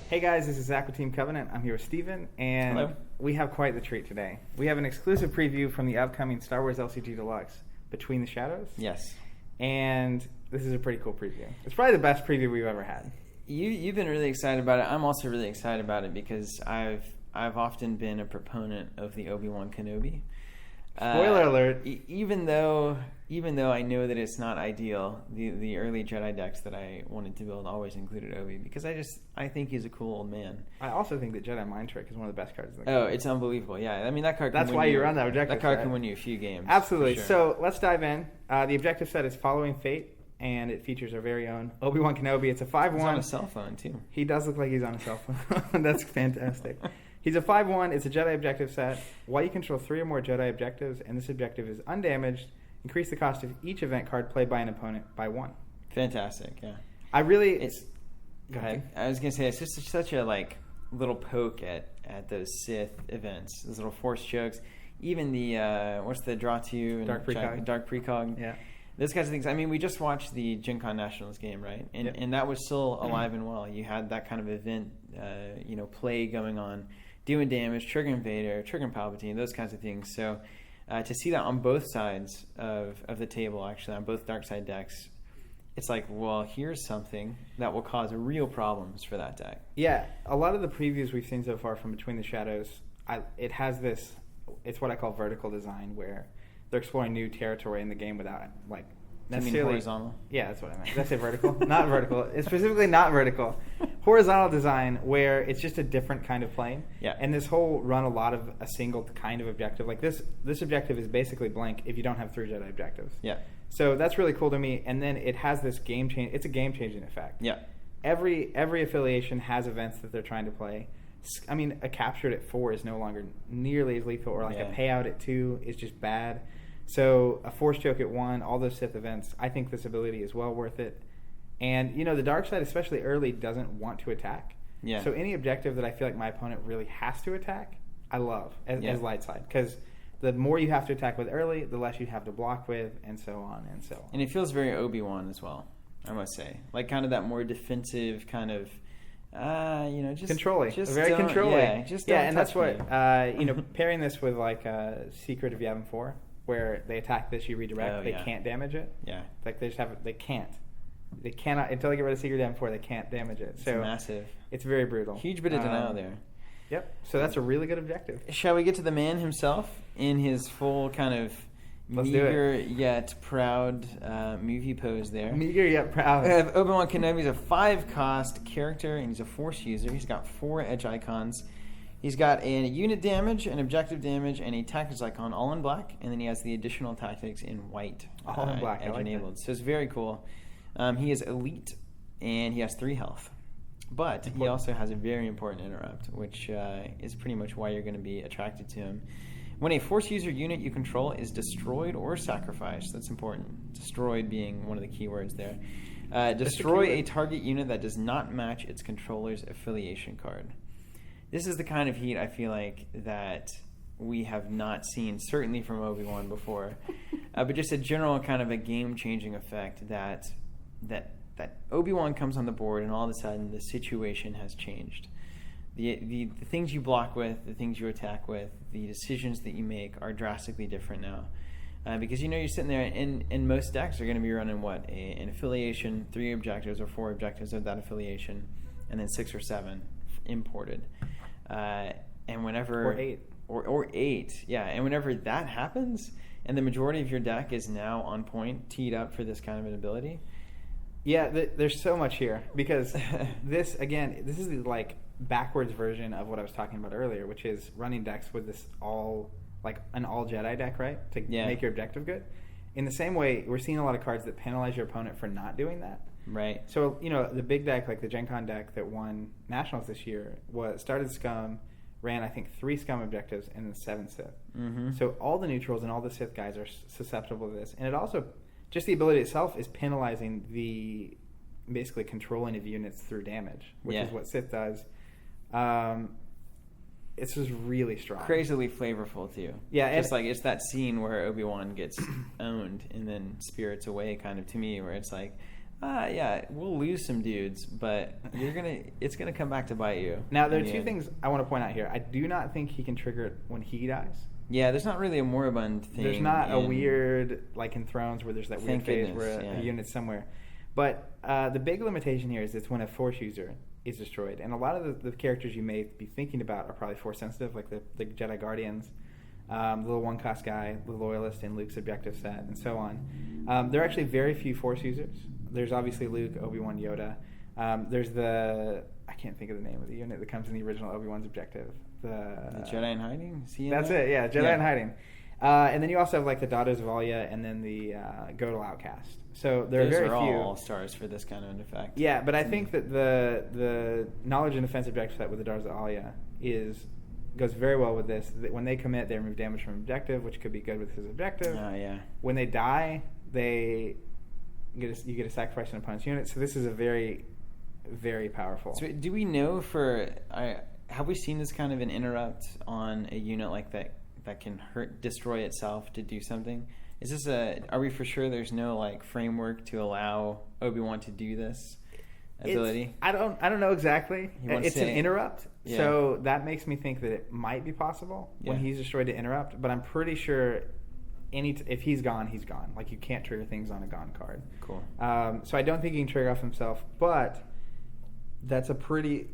Hey guys, this is Zach with Team Covenant. I'm here with Steven, and Hello. We have quite the treat today. We have an exclusive preview from the upcoming Star Wars LCG Deluxe, Between the Shadows. Yes. And this is a pretty cool preview. It's probably the best preview we've ever had. You've been really excited about it. I'm also really excited about it because I've often been a proponent of the Obi-Wan Kenobi. Spoiler alert. Even though I know that it's not ideal, the early Jedi decks that I wanted to build always included Obi because I think he's a cool old man. I also think that Jedi Mind Trick is one of the best cards in the game. Oh, it's unbelievable. Yeah, I mean that card. That's why you run that objective. That card set. can win you a few games. Absolutely. Sure. So let's dive in. The objective set is Following Fate, and it features our very own Obi-Wan Kenobi. It's a 5/1. He's on a cell phone too. He does look like he's on a cell phone. That's fantastic. He's a 5/1. It's a Jedi objective set. While you control 3 or more Jedi objectives, and this objective is undamaged, increase the cost of each event card played by an opponent by 1. Fantastic. Yeah. Go ahead. I was gonna say it's just such a little poke at those Sith events, those little force chokes. Even the what's the draw to Dark Precog. Dark Precog. Yeah. Those kinds of things. I mean, we just watched the Gen Con Nationals game, right? And Yep. and that was still alive and well. You had that kind of event, play going on, doing damage, triggering Vader, triggering Palpatine, those kinds of things. So to see that on both sides of the table, actually, on both dark side decks, it's like, well, here's something that will cause real problems for that deck. Yeah, a lot of the previews we've seen so far from Between the Shadows, it has this, it's what I call vertical design, where they're exploring new territory in the game without, necessarily... horizontal? Yeah, that's what I meant. Did I say vertical? Not vertical. It's specifically not vertical. Horizontal design, where it's just a different kind of plane. Yeah. And this whole run a lot of a single kind of objective. Like this objective is basically blank if you don't have 3 Jedi objectives. Yeah. So that's really cool to me. And then it has this game change. It's a game changing effect. Yeah. Every affiliation has events that they're trying to play. I mean, a captured at 4 is no longer nearly as lethal, or a payout at 2 is just bad. So a force choke at 1, all those Sith events, I think this ability is well worth it. And, the dark side, especially early, doesn't want to attack. Yeah. So any objective that I feel like my opponent really has to attack, I love as light side. Because the more you have to attack with early, the less you have to block with, and so on and so on. And it feels very Obi-Wan as well, I must say. Like kind of that more defensive kind of, just... Controlling. Just Very don't- controlling. Yeah, just don't and that's touch what, me. pairing this with Secret of Yavin 4, where they attack this, you redirect, Oh, they yeah. can't damage it. Yeah. Like they cannot, until they get rid of Secret of Yavin 4, they can't damage it. It's So massive. it's very brutal. Huge bit of denial there. Yep. So that's a really good objective. Shall we get to the man himself in his full kind of Let's do it. meager yet proud movie pose there? Meager yet proud. Obi-Wan Kenobi is a 5-cost character, and he's a Force user. He's got 4 edge icons. He's got a unit damage, an objective damage, and a tactics icon all in black, and then he has the additional tactics in white. All in black, I edge like enabled. that. So it's very cool. He is elite, and he has 3 health. But he also has a very important interrupt, which is pretty much why you're going to be attracted to him. When a Force user unit you control is destroyed or sacrificed, that's important. Destroyed being one of the keywords there. Destroy a target unit that does not match its controller's affiliation card. This is the kind of heat I feel like that we have not seen, certainly from Obi-Wan before, but just a general kind of a game-changing effect that Obi-Wan comes on the board and all of a sudden the situation has changed. The things you block with, the things you attack with, the decisions that you make are drastically different now. Because you're sitting there, and most decks are going to be running an affiliation, 3 objectives or 4 objectives of that affiliation, and then 6 or 7 imported. And whenever... Or 8. Or 8, yeah. And whenever that happens, and the majority of your deck is now on point, teed up for this kind of an ability... Yeah, there's so much here, because this is the backwards version of what I was talking about earlier, which is running decks with this an all Jedi deck, right? To make your objective good. In the same way, we're seeing a lot of cards that penalize your opponent for not doing that. Right. So, the big deck, like the Gen Con deck that won Nationals this year, started Scum, ran, I think, 3 Scum objectives, and then 7 Sith. Mm-hmm. So all the neutrals and all the Sith guys are susceptible to this. And it also, just the ability itself is penalizing the, basically, controlling of units through damage, which is what Sith does. It's just really strong. Crazily flavorful, too. Yeah. Just it's that scene where Obi-Wan gets owned and then spirits away, kind of, to me, where it's like, Yeah, we'll lose some dudes, but it's gonna come back to bite you. Now, there are two things I want to point out here. I do not think he can trigger it when he dies. Yeah, there's not really a moribund thing. There's not a weird, like in Thrones, where there's that weird phase where a unit's somewhere. But the big limitation here is it's when a Force user is destroyed. And a lot of the characters you may be thinking about are probably Force sensitive, like the Jedi Guardians, the little one-cost guy, the Loyalist in Luke's objective set, and so on. There are actually very few Force users. There's obviously Luke, Obi-Wan, Yoda. There's I can't think of the name of the unit that comes in the original Obi-Wan's objective. The Jedi in Hiding? That's it, yeah, Jedi in Hiding. And then you also have like the Daughters of Alia and then the Godel Outcast. So there are very few. Those are all stars for this kind of an effect. Yeah, but I think that the knowledge and defense objective set with the Daughters of Alia goes very well with this. When they commit, they remove damage from objective, which could be good with his objective. Yeah. When they die, you get a sacrifice on opponent's unit. So this is a very, very powerful. So do we know have we seen this kind of an interrupt on a unit like that can destroy itself to do something? Is this are we for sure there's no like framework to allow Obi-Wan to do this ability? I don't know exactly. It's an interrupt, so that makes me think that it might be possible when he's destroyed to interrupt. But I'm pretty sure if he's gone, he's gone. Like you can't trigger things on a gone card. Cool. So I don't think he can trigger off himself, but that's a pretty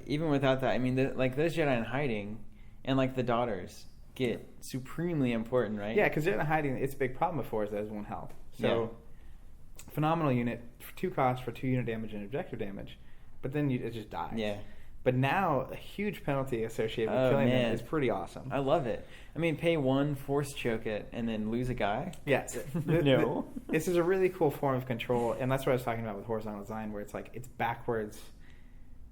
even without that. I mean, those Jedi in Hiding and like the Daughters get supremely important, right? Yeah, because Jedi in Hiding, its big problem before is that it's 1 health. So phenomenal unit for 2 costs for 2 unit damage and objective damage, but then it just dies. Yeah. But now a huge penalty associated with killing them is pretty awesome. I love it. I mean, pay 1, force choke it, and then lose a guy? Yeah. No. This is a really cool form of control, and that's what I was talking about with horizontal design, where it's like it's backwards.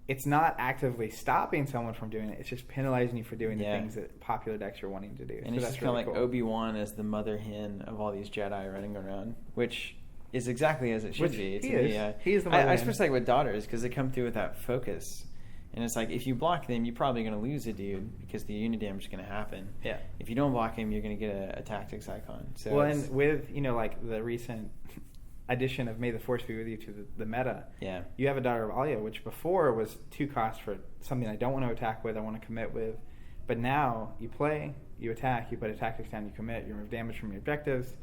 It's not actively stopping someone from doing it. It's just penalizing you for doing the things that popular decks are wanting to do. And it's just kind of like Obi-Wan as the mother hen of all these Jedi running around, which is exactly as it should be. He is the mother hen. I especially like with Daughters because they come through with that focus. And it's like, if you block them, you're probably going to lose a dude because the unit damage is going to happen. Yeah. If you don't block him, you're going to get a tactics icon. So well, and with, like the recent addition of May the Force be with you to the meta, you have a Daughter of Alia, which before was 2 costs for something I don't want to attack with, I want to commit with. But now you play, you attack, you put a tactics down, you commit, you remove damage from your objectives.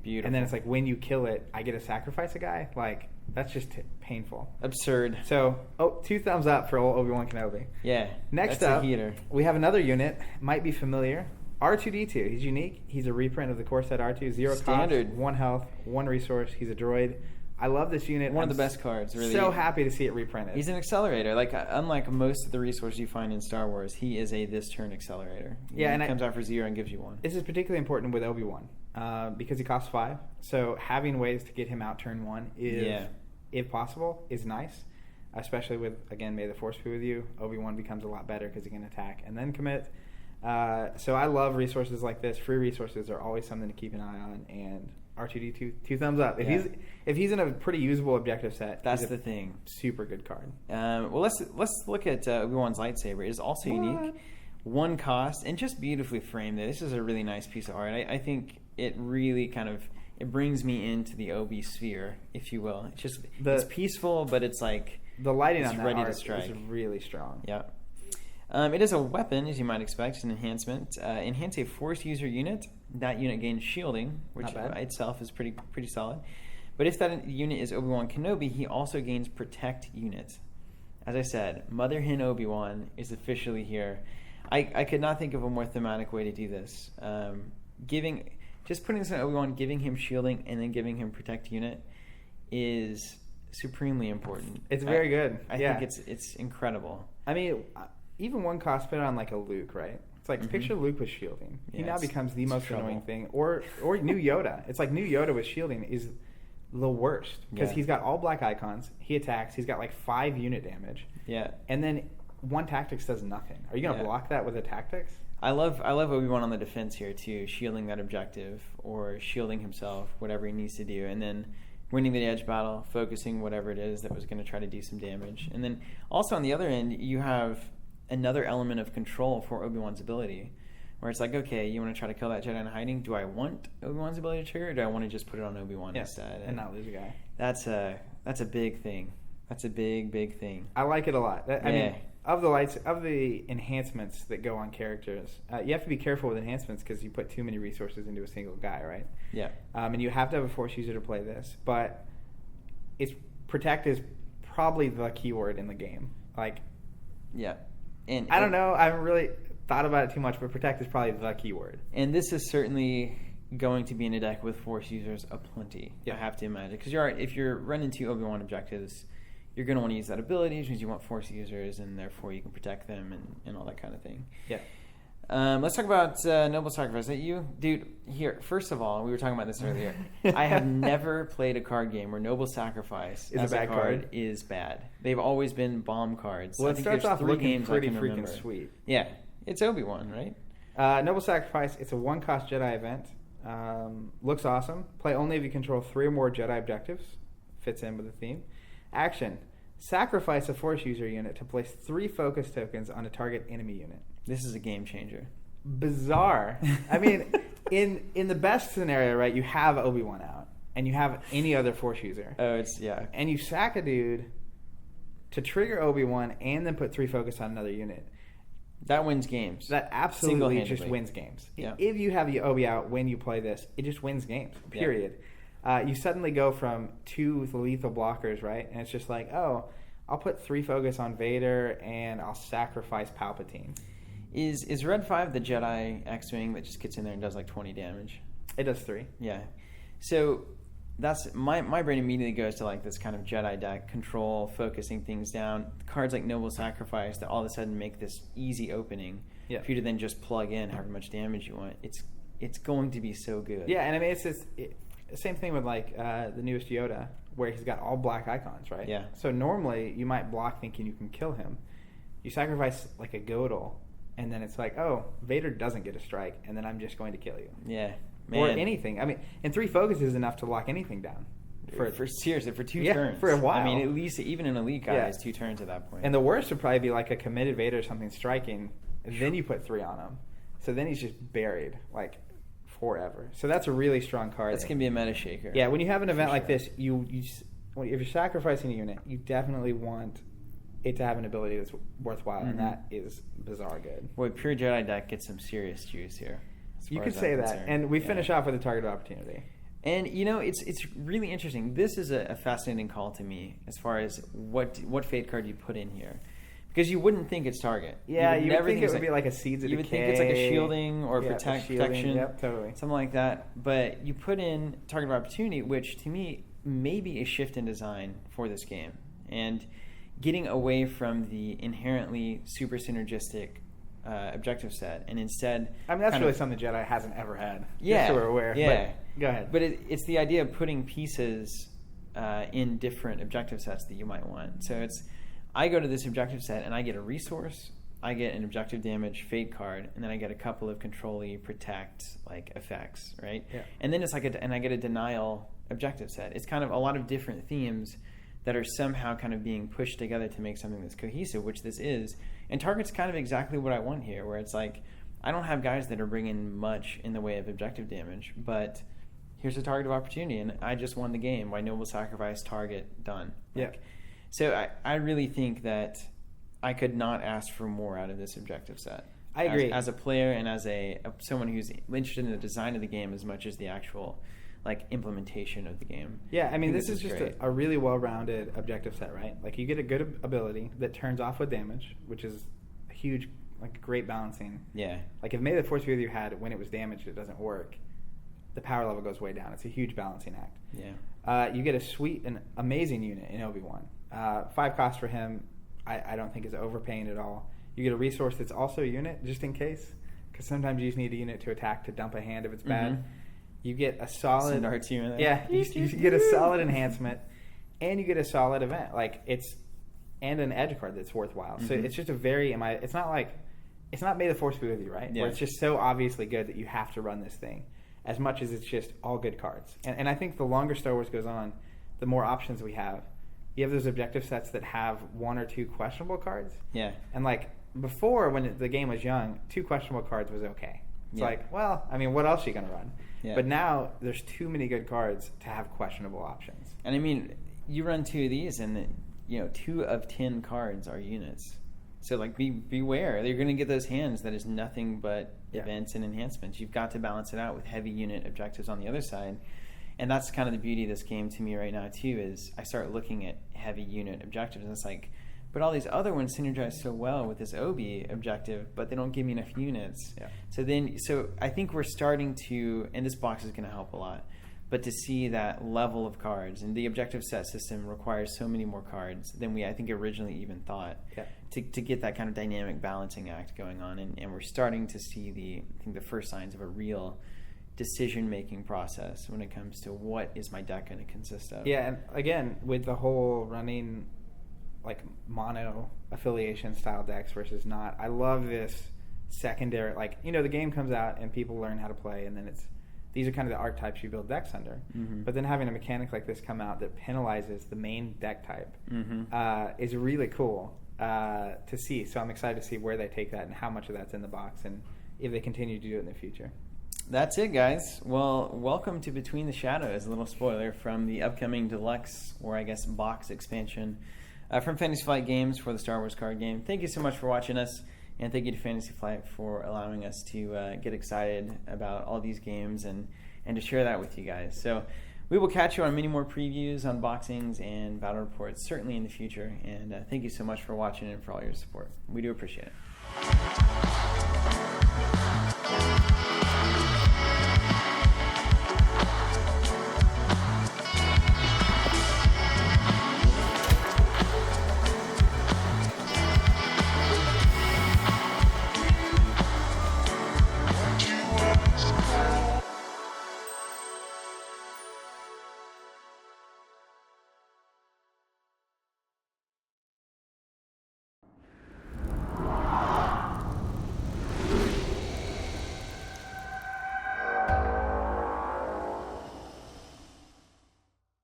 Beautiful. And then it's like when you kill it, I get to sacrifice a guy. Like, that's just painful. Absurd. So, 2 thumbs up for old Obi-Wan Kenobi. Yeah. Next up, we have another unit, might be familiar. R2-D2. He's unique. He's a reprint of the core set R2. 0 Standard. cost, 1 health, 1 resource. He's a droid. I love this unit. One of the best cards, really. So happy to see it reprinted. He's an accelerator. Like, unlike most of the resources you find in Star Wars, he is a this turn accelerator. He comes out for 0 and gives you 1. This is particularly important with Obi-Wan because he costs 5. So having ways to get him out turn 1 if possible, is nice. Especially with, again, May the Force be with you. Obi-Wan becomes a lot better because he can attack and then commit. So I love resources like this. Free resources are always something to keep an eye on, and R2-D2, 2 thumbs up. If he's in a pretty usable objective set, that's the thing. Super good card. Well, let's look at Obi-Wan's lightsaber. It is also unique, 1 cost, and just beautifully framed. This is a really nice piece of art. I think it really it brings me into the Obi sphere, if you will. It's just it's peaceful, but it's like the lighting on that ready art to strike. Is really strong. Yeah. It is a weapon, as you might expect. It's an enhancement. Enhance a Force user unit. That unit gains shielding, which by itself is pretty solid. But if that unit is Obi-Wan Kenobi, he also gains Protect unit. As I said, Mother Hen Obi-Wan is officially here. I could not think of a more thematic way to do this. Just putting this on Obi-Wan, giving him shielding, and then giving him Protect unit is supremely important. It's very good. I think it's incredible. I mean, even 1 cost put on like a Luke, right? It's like picture Luke with shielding. He now becomes the most annoying thing. Or new Yoda. It's like new Yoda with shielding is the worst because he's got all black icons. He attacks. He's got like 5 unit damage. Yeah. And then 1 tactics does nothing. Are you gonna block that with a tactics? I love Obi-Wan on the defense here too, shielding that objective or shielding himself, whatever he needs to do, and then winning the edge battle, focusing whatever it is that was going to try to do some damage. And then also on the other end, you have another element of control for Obi-Wan's ability, where it's like, okay, you want to try to kill that Jedi in hiding? Do I want Obi-Wan's ability to trigger, or do I want to just put it on Obi-Wan instead? And not lose a guy. That's That's a big thing. That's a big thing. I like it a lot. I mean, of the enhancements that go on characters, you have to be careful with enhancements because you put too many resources into a single guy, right? Yeah. And you have to have a Force user to play this, but protect is probably the keyword in the game. Like, yeah, and I don't know. I haven't really thought about it too much, but protect is probably the keyword. And this is certainly going to be in a deck with Force users aplenty. Yeah. I have to imagine because if you're running 2 Obi-Wan objectives, you're going to want to use that ability, which means you want Force users, and therefore you can protect them and all that kind of thing. Yeah. Let's talk about Noble Sacrifice. Is that you? Dude, here, first of all, we were talking about this earlier. I have never played a card game where Noble Sacrifice is a bad card is bad. They've always been bomb cards. Well, it starts off looking pretty freaking sweet. Yeah. It's Obi-Wan, right? Noble Sacrifice, it's a 1-cost Jedi event. Looks awesome. Play only if you control 3 or more Jedi objectives. Fits in with the theme. Action. Sacrifice a Force user unit to place 3 focus tokens on a target enemy unit. This is a game changer. Bizarre. I mean, in the best scenario, right, you have Obi-Wan out, and you have any other Force user. Oh, it's, yeah. And you sack a dude to trigger Obi-Wan and then put 3 focus on another unit. That wins games. That absolutely just wins games. Yeah. If you have the Obi out when you play this, it just wins games, period. Yeah. You suddenly go from 2 lethal blockers, right? And it's just like, oh, I'll put 3 focus on Vader and I'll sacrifice Palpatine. Is Red 5 the Jedi X-Wing that just gets in there and does like 20 damage? It does 3. Yeah. So that's my brain immediately goes to like this kind of Jedi deck control, focusing things down. Cards like Noble Sacrifice that all of a sudden make this easy opening for you to then just plug in however much damage you want. It's going to be so good. Yeah, and I mean it's the same thing with like the newest Yoda where he's got all black icons, right? Yeah. So normally you might block thinking you can kill him. You sacrifice like a Godel, and then it's like, oh, Vader doesn't get a strike, and then I'm just going to kill you. Yeah. Man. Or anything. I mean, and 3 focus is enough to lock anything down. Seriously, for 2 turns. For a while. I mean, at least even an elite guy has 2 turns at that point. And the worst would probably be like a committed Vader or something striking, and then you put 3 on him. So then he's just buried, like, forever. So that's a really strong card. That's going to be a meta shaker. Yeah, when you have an event like this, if you're sacrificing a unit, you definitely want it to have an ability that's worthwhile, and that is bizarre good. Boy, pure Jedi deck gets some serious juice here. You could say that. And we finish off with a target opportunity. And, you know, it's really interesting. This is a fascinating call to me as far as what fate card you put in here. Because you wouldn't think it's target. Yeah, you would think it would be like a Seeds of Decay. You would think it's like a shielding or protection. Yep, totally. Something like that. But you put in target of opportunity, which to me may be a shift in design for this game. And getting away from the inherently super synergistic objective set, and instead, I mean, that's really something Jedi hasn't ever had. Yeah, just so we're aware. Yeah, but go ahead. But it's the idea of putting pieces in different objective sets that you might want. So I go to this objective set and I get a resource, I get an objective damage fate card, and then I get a couple of control-y protect like effects, right? Yeah. And then it's like and I get a denial objective set. It's kind of a lot of different themes that are somehow kind of being pushed together to make something that's cohesive, which this is. And target's kind of exactly what I want here, where it's like, I don't have guys that are bringing much in the way of objective damage, but here's a target of opportunity, and I just won the game by Noble Sacrifice, target, done. So I really think that I could not ask for more out of this objective set. I agree. As a player and as someone who's interested in the design of the game as much as the actual like implementation of the game. Yeah, I mean, this is just a really well-rounded objective set, right? Like, you get a good ability that turns off with damage, which is a huge, like, great balancing. Yeah. Like, if May the Force be with you had when it was damaged, it doesn't work, the power level goes way down. It's a huge balancing act. Yeah. You get a sweet and amazing unit in Obi-Wan. 5 costs for him, I don't think is overpaying at all. You get a resource that's also a unit, just in case, because sometimes you just need a unit to attack to dump a hand if it's bad. You get a solid... Yeah, you get a solid enhancement, and you get a solid event. Like, and an edge card that's worthwhile. So it's just a very... It's not like... It's not May the Force be with you, right? Yeah. Where it's just so obviously good that you have to run this thing, as much as it's just all good cards. And I think the longer Star Wars goes on, the more options we have. You have those objective sets that have 1 or 2 questionable cards. Yeah. And, like, before, when the game was young, 2 questionable cards was okay. It's like, well, I mean, what else are you going to run? Yeah. But now there's too many good cards to have questionable options. And I mean, you run 2 of these, and 2 of 10 cards are units. So like beware. You're going to get those hands that is nothing but events and enhancements. You've got to balance it out with heavy unit objectives on the other side. And that's kind of the beauty of this game to me right now too, is I start looking at heavy unit objectives, and it's like, but all these other ones synergize so well with this Obi objective, but they don't give me enough units. Yeah. So I think we're starting to, and this box is going to help a lot, but to see that level of cards, and the objective set system requires so many more cards than we, I think, originally even thought, to get that kind of dynamic balancing act going on. And we're starting to see the first signs of a real decision-making process when it comes to what is my deck going to consist of. Yeah, and again, with the whole running like mono affiliation style decks versus not, I love this secondary, like, the game comes out and people learn how to play, and then these are kind of the archetypes you build decks under. Mm-hmm. But then having a mechanic like this come out that penalizes the main deck type is really cool to see. So I'm excited to see where they take that and how much of that's in the box, and if they continue to do it in the future. That's it, guys. Well, welcome to Between the Shadows, a little spoiler from the upcoming deluxe, or I guess box expansion from Fantasy Flight Games for the Star Wars card game. Thank you so much for watching us, and thank you to Fantasy Flight for allowing us to get excited about all these games and to share that with you guys. So we will catch you on many more previews, unboxings, and battle reports, certainly in the future. And thank you so much for watching and for all your support. We do appreciate it.